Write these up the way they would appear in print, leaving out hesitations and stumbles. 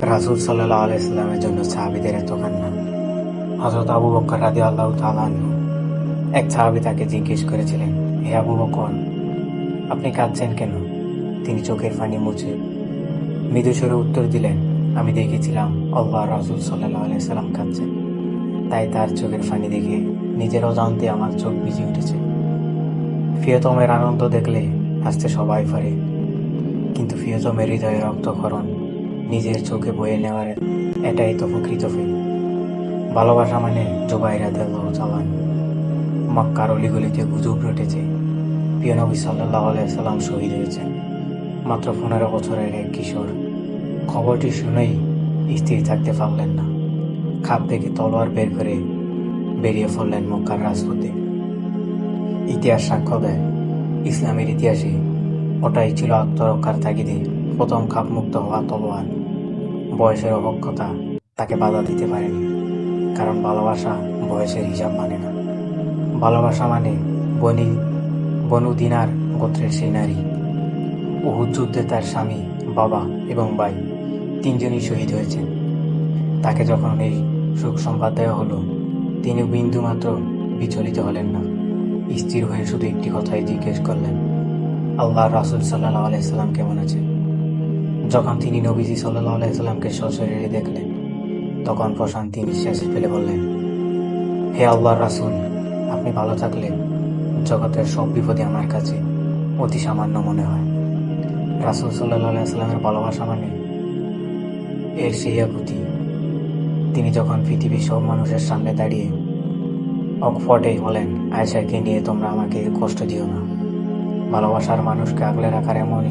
রাসূল সাল্লাল্লাহু আলাইহি সাল্লামের জন্য সাহাবীদের এত কান্না। হযরত আবু বকর রাদিয়াল্লাহু তাআলা আনহু, এক সাহাবী তাকে জিজ্ঞেস করেছিলেন, হে আবু বকর, আপনি কাঁদছেন কেন? তিনি চোখের পানি মুছে মৃদু স্বরে উত্তর দিলেন, আমি দেখেছিলাম আল্লাহর রাসূল সাল্লাল্লাহু আলাইহি সাল্লাম কাঁদছেন, তাই তার চোখের পানি দেখে নিজের অজান্তে আমার চোখ ভিজে উঠেছে। প্রিয়তমের আনন্দ দেখলে হাসতে সবাই পারে, কিন্তু প্রিয়তমের হৃদয়ে রক্তক্ষরণ নিজের চোখে বয়ে নেওয়ার এটাই তো প্রকৃত প্রেম। ভালোবাসা মানে জুবাইর রাদিয়াল্লাহু তাআলা আনহু। মক্কার অলিগলিতে গুজব রটেছে প্রিয় নবী সাল্লাল্লাহু আলাইহি সাল্লাম শহীদ হয়েছেন। মাত্র 15 বছরের এক কিশোর। খবরটি শুনেই স্থির থাকতে পারলেন না। খাপ থেকে তলোয়ার বের করে বেরিয়ে পড়লেন মক্কার রাজপথে। ইতিহাস সাক্ষ্য দেয়, ইসলামের ইতিহাসে ওটাই ছিল আত্মরক্ষার তাগিদে প্রথম খাপমুক্ত হওয়া তলোয়ার। বয়সের অবক্ষতা তাকে বাধা দিতে পারেনি, কারণ ভালোবাসা বয়সের হিসাব মানে না। ভালোবাসা মানে বনু দিনার গোত্রের সেই নারী। উহুদ যুদ্ধে তার স্বামী, বাবা এবং ভাই তিনজনই শহীদ হয়েছেন। তাকে যখন এই শোক সংবাদ দেওয়া হলো, তিনি বিন্দুমাত্র বিচলিত হলেন না। স্থির হয়ে শুধু একটি কথাই জিজ্ঞেস করলেন, আল্লাহর রাসূল সাল্লাল্লাহু আলাইহি সাল্লাম কেমন আছেন? যখন তিনি নবীজি সাল্লাল্লাহু আলাইহি সাল্লামকে সশরীরে দেখলেন, তখন প্রশান্তি নিঃশ্বাস ফেলে বললেন, হে আল্লাহর রাসূল, আপনি ভালো থাকলে জগতের সব বিপদে আমার কাছে অতি সামান্য মনে হয়। রাসূল সাল্লাল্লাহু আলাইহি সাল্লামের ভালোবাসা মানে এর সেই আকুতি। তিনি যখন পৃথিবীর সব মানুষের সামনে দাঁড়িয়ে অকপটেই বলেন, আয়েশাকে নিয়ে তোমরা আমাকে কষ্ট দিও না। ভালোবাসার মানুষকে আগলে রাখার এমন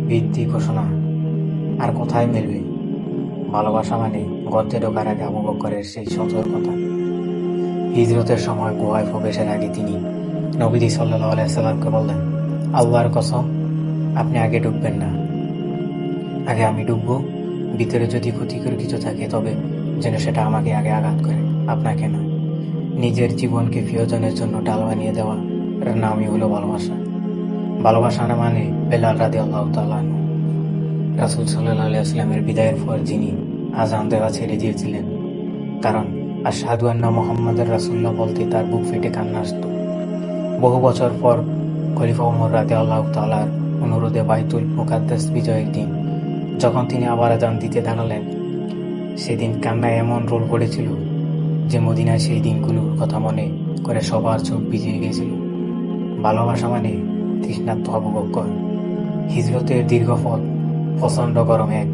ভিত্তি ঘোষণা আর কোথায় মিলবে? ভালোবাসা মানে গর্তে ঢোকার আগে আবু বকরের সেই সতর্কতা। হিজরতের সময় গুহায় প্রবেশের আগে তিনি নবীজি সাল্লাল্লাহু আলাইহি সাল্লামকে বললেন, আল্লাহর কসম, আপনি আগে ডুববেন না, আগে আমি ডুববো। ভিতরে যদি ক্ষতিকর কিছু থাকে তবে যেন সেটা আমাকে আগে আঘাত করে, আপনাকে নয়। নিজের জীবনকে প্রিয়জনের জন্য ডাল বানিয়ে দেওয়া নামই হলো ভালোবাসা। ভালোবাসা না মানে বেলাল রাদিয়াল্লাহু তাআলা আনহু, রাসূল সাল্লাল্লাহু আলাইহি ওয়াসাল্লামের বিদায়ের পর যিনি আযান দেওয়া ছেড়ে দিয়েছিলেন, কারণ আশহাদু আন্না মুহাম্মাদুর রাসূলুল্লাহ বলতে তার বুক ফেটে কান্না আসত। বহু বছর পর খলিফা ওমর রাদিয়াল্লাহু তাআলার অনুরোধে বাইতুল মুকাদ্দাস বিজয়ের দিন যখন তিনি আবার আযান দিতে দাঁড়ালেন, সেদিন কান্নায় এমন রোল পড়েছিল যে মদিনায় সেই দিনগুলোর কথা মনে করে সবার চোখ ভিজে গিয়েছিল। ভালোবাসা মানে তৃষ্ণার্ত আবু বকর। হিজরতের দীর্ঘ পথ, প্রচণ্ড গরমে এক